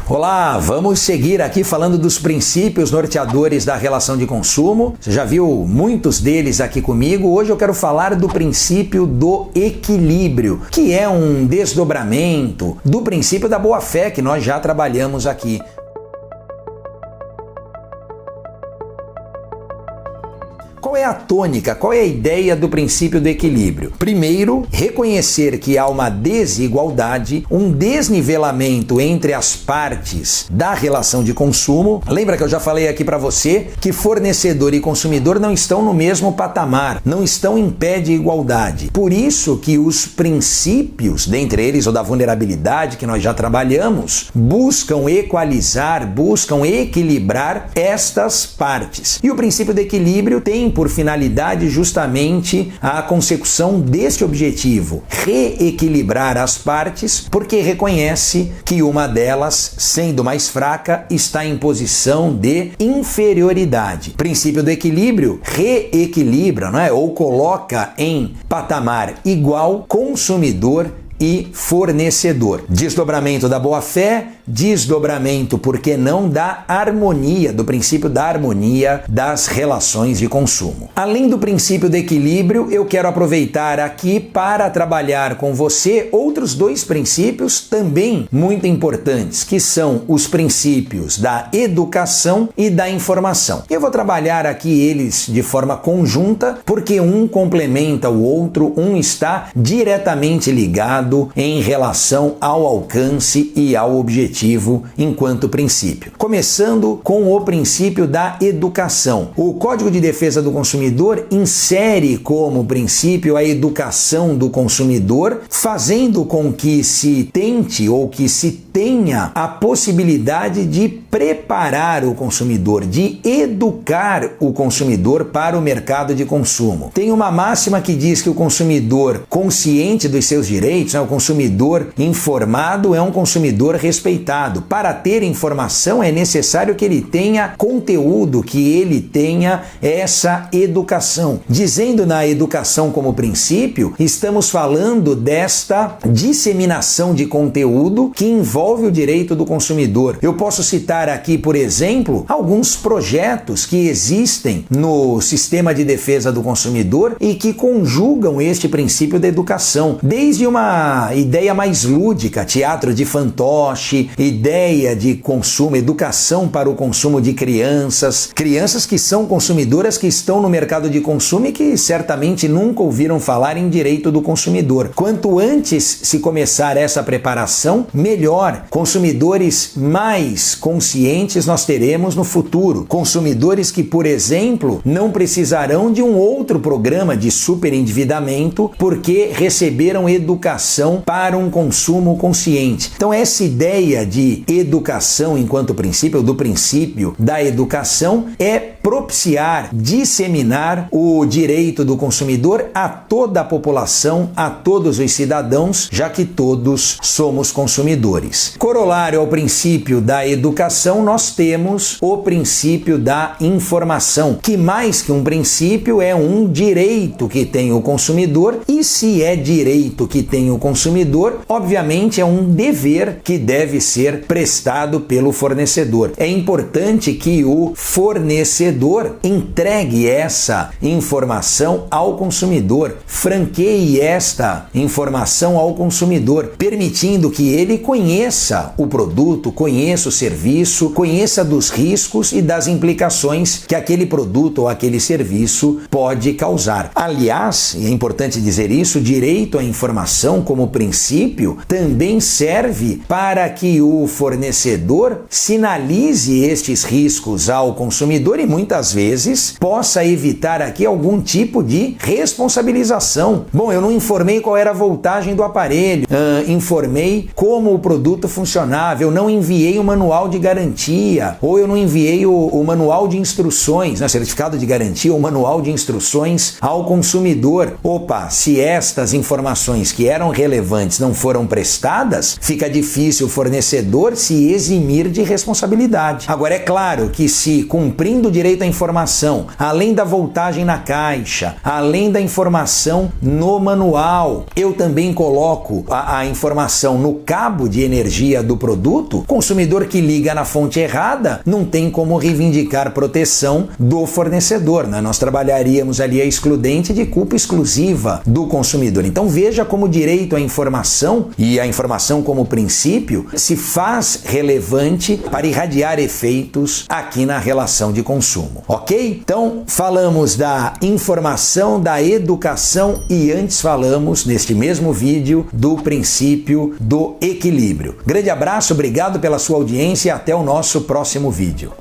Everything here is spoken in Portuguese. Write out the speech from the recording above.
Olá, vamos seguir aqui falando dos princípios norteadores da relação de consumo. Você já viu muitos deles aqui comigo. Hoje eu quero falar do princípio do equilíbrio, que é um desdobramento do princípio da boa-fé que nós já trabalhamos aqui. Qual é a tônica, qual é a ideia do princípio do equilíbrio? Primeiro, reconhecer que há uma desigualdade, um desnivelamento entre as partes da relação de consumo. Lembra que eu já falei aqui para você que fornecedor e consumidor não estão no mesmo patamar, não estão em pé de igualdade. Por isso que os princípios, dentre eles o da vulnerabilidade que nós já trabalhamos, buscam equalizar, buscam equilibrar estas partes. E o princípio do equilíbrio tem por finalidade justamente a consecução deste objetivo, reequilibrar as partes, porque reconhece que uma delas, sendo mais fraca, está em posição de inferioridade. O princípio do equilíbrio reequilibra, não é? Ou coloca em patamar igual consumidor e fornecedor. Desdobramento da boa-fé, desdobramento, por que não, da harmonia, do princípio da harmonia das relações de consumo. Além do princípio do equilíbrio, eu quero aproveitar aqui para trabalhar com você outros dois princípios também muito importantes, que são os princípios da educação e da informação. Eu vou trabalhar aqui eles de forma conjunta, porque um complementa o outro, um está diretamente ligado em relação ao alcance e ao objetivo enquanto princípio. Começando com o princípio da educação. O Código de Defesa do Consumidor insere como princípio a educação do consumidor, fazendo com que se tente ou que se tenha a possibilidade de preparar o consumidor, de educar o consumidor para o mercado de consumo. Tem uma máxima que diz que o consumidor consciente dos seus direitos, o consumidor informado é um consumidor respeitado. Para ter informação é necessário que ele tenha conteúdo, que ele tenha essa educação. Dizendo na educação como princípio, estamos falando desta disseminação de conteúdo que envolve o direito do consumidor. Eu posso citar aqui, por exemplo, alguns projetos que existem no sistema de defesa do consumidor e que conjugam este princípio da educação. Desde uma ideia mais lúdica, teatro de fantoche, ideia de consumo, educação para o consumo de crianças que são consumidoras, que estão no mercado de consumo e que certamente nunca ouviram falar em direito do consumidor. Quanto antes se começar essa preparação, melhor. Consumidores mais conscientes nós teremos no futuro. Consumidores que, por exemplo, não precisarão de um outro programa de superendividamento porque receberam educação para um consumo consciente. Então, essa ideia de educação enquanto princípio, do princípio da educação, é propiciar, disseminar o direito do consumidor a toda a população, a todos os cidadãos, já que todos somos consumidores. Corolário ao princípio da educação, nós temos o princípio da informação, que mais que um princípio é um direito que tem o consumidor, e se é direito que tem o consumidor, obviamente é um dever que deve ser prestado pelo fornecedor. É importante que o fornecedor entregue essa informação ao consumidor, franqueie esta informação ao consumidor, permitindo que ele conheça o produto, conheça o serviço, conheça dos riscos e das implicações que aquele produto ou aquele serviço pode causar. Aliás, e é importante dizer isso, o direito à informação como princípio também serve para que o fornecedor sinalize estes riscos ao consumidor e muitas vezes possa evitar aqui algum tipo de responsabilização. Bom, eu não informei qual era a voltagem do aparelho, informei como o produto funcionava, eu não enviei o manual de garantia, ou eu não enviei o manual de instruções, certificado de garantia ou manual de instruções ao consumidor. Opa, se estas informações que eram relevantes não foram prestadas, fica difícil o fornecedor se eximir de responsabilidade. Agora, é claro que se cumprindo o direito direito à informação, além da voltagem na caixa, além da informação no manual, eu também coloco a informação no cabo de energia do produto. Consumidor que liga na fonte errada não tem como reivindicar proteção do fornecedor, né? Nós trabalharíamos ali a excludente de culpa exclusiva do consumidor. Então veja como o direito à informação e a informação como princípio se faz relevante para irradiar efeitos aqui na relação de consumo, ok? Então falamos da informação, da educação e antes falamos neste mesmo vídeo do princípio do equilíbrio. Grande abraço, obrigado pela sua audiência e até o nosso próximo vídeo.